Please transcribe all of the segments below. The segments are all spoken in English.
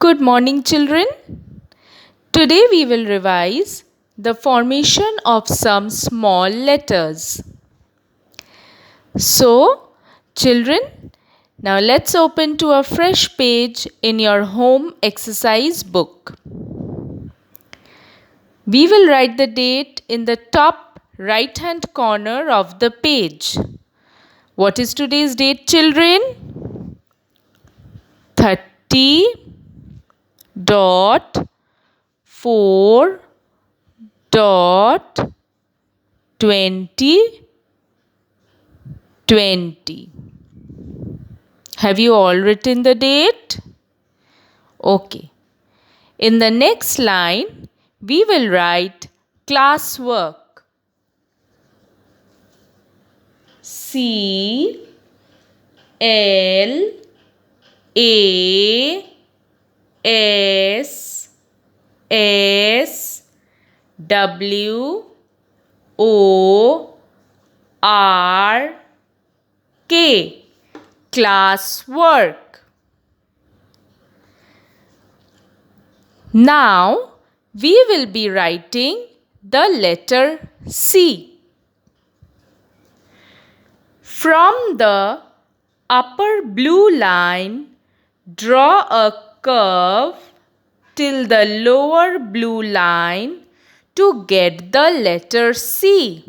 Good morning, children. Today we will revise the formation of some small letters. So, children, now let's open to a fresh page in your home exercise book. We will write the date in the top right hand corner of the page. What is today's date, children? 30 dot 4 dot 2020. Have you all written the date? Okay. In the next line, we will write classwork. C L A S S W O R K. Classwork. Now we will be writing the letter C. From the upper blue line, draw a curve till the lower blue line to get the letter C.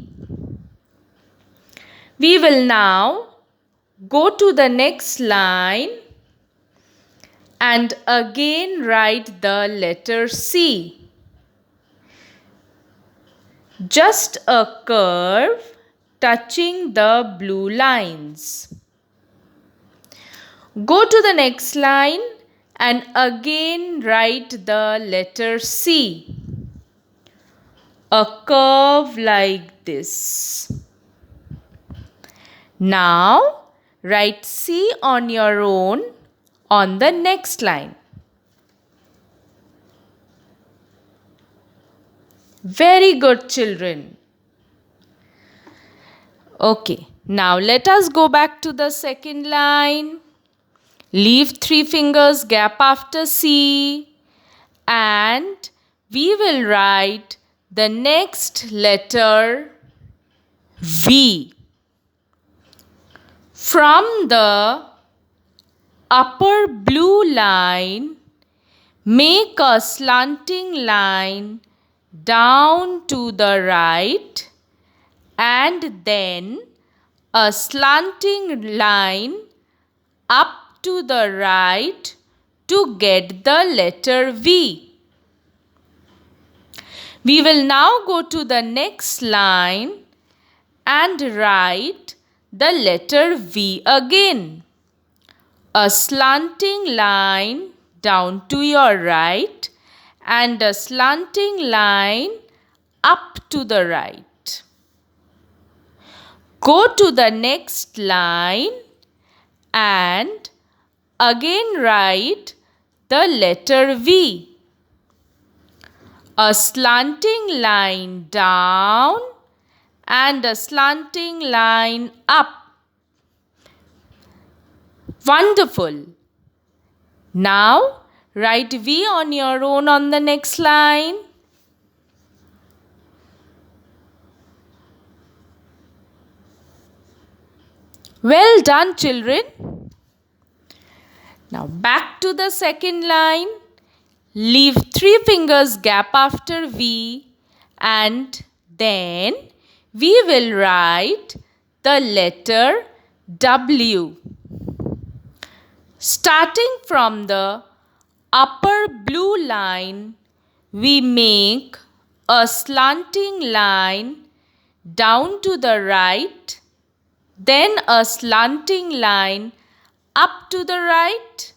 We will now go to the next line and again write the letter C. Just a curve touching the blue lines. Go to the next line and again write the letter C. A curve like this. Now write C on your own on the next line. Very good, children. Okay, now let us go back to the second line. Leave 3 fingers gap after C and we will write the next letter V. From the upper blue line, make a slanting line down to the right and then a slanting line up to the right to get the letter V. We will now go to the next line and write the letter V again. A slanting line down to your right and a slanting line up to the right. Go to the next line and again write the letter V. A slanting line down and a slanting line up. Wonderful. Now write V on your own on the next line. Well done, children. Now back to the second line. Leave 3 fingers gap after V and then we will write the letter W. Starting from the upper blue line, we make a slanting line down to the right, then a slanting line up to the right,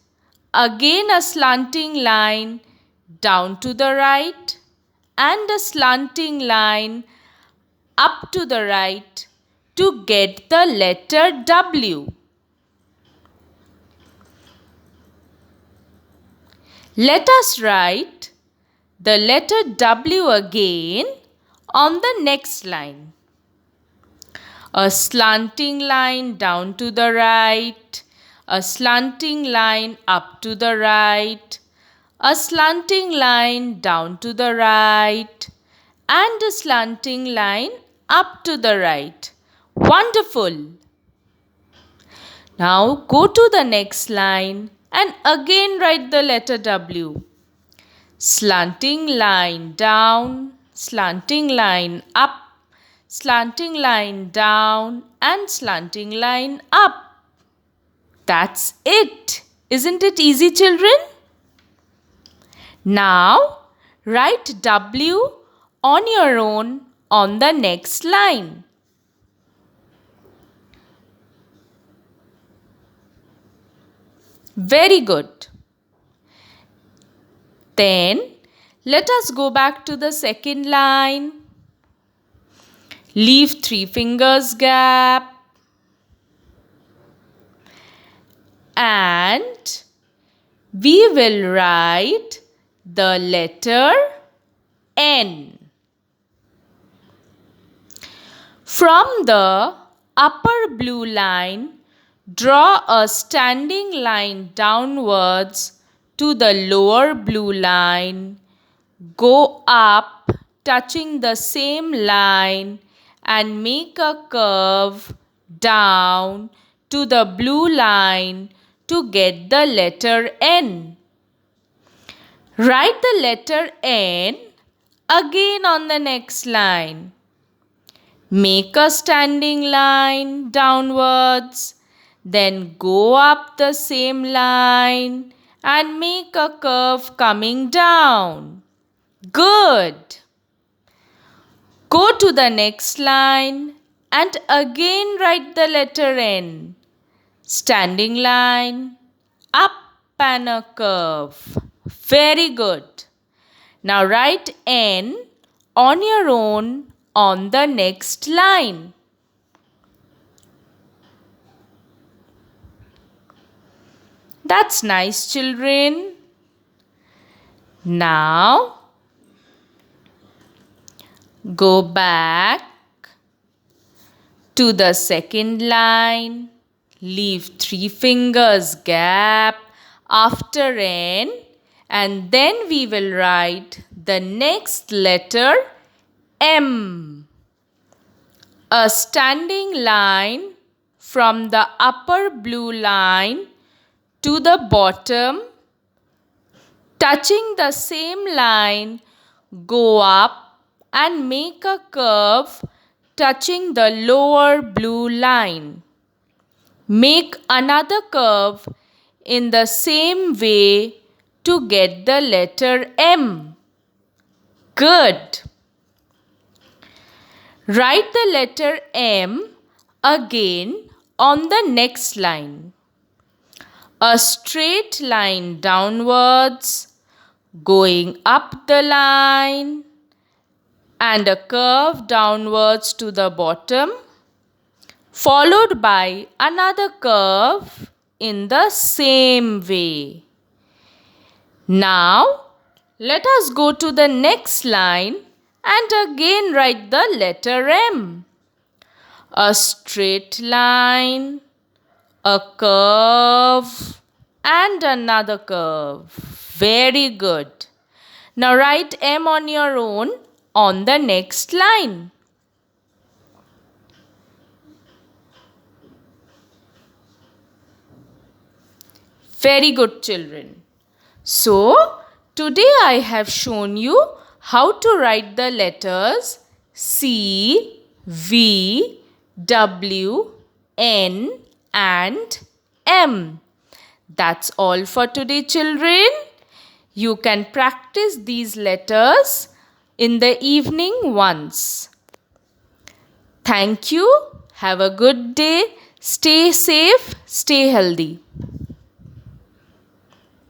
again a slanting line down to the right and a slanting line up to the right to get the letter W. Let us write the letter W again on the next line. A slanting line down to the right, a slanting line up to the right, a slanting line down to the right, and a slanting line up to the right. Wonderful! Now go to the next line and again write the letter W. Slanting line down, slanting line up, slanting line down, and slanting line up. That's it. Isn't it easy, children? Now write W on your own on the next line. Very good. Then let us go back to the second line. Leave 3 fingers gap. And we will write the letter N. From the upper blue line, draw a standing line downwards to the lower blue line. Go up, touching the same line, and make a curve down to the blue line to get the letter N. Write the letter N again on the next line. Make a standing line downwards, then go up the same line and make a curve coming down. Good. Go to the next line and again write the letter N. Standing line, up and a curve. Very good. Now write N on your own on the next line. That's nice, children. Now go back to the second line. Leave 3 fingers gap after N, and then we will write the next letter M. A standing line from the upper blue line to the bottom, touching the same line, go up and make a curve touching the lower blue line. Make another curve in the same way to get the letter M. Good. Write the letter M again on the next line. A straight line downwards, going up the line, and a curve downwards to the bottom, followed by another curve in the same way. Now, let us go to the next line and again write the letter M. A straight line, a curve, and another curve. Very good. Now write M on your own on the next line. Very good, children. So, today I have shown you how to write the letters C, V, W, N and M. That's all for today, children. You can practice these letters in the evening once. Thank you. Have a good day. Stay safe. Stay healthy.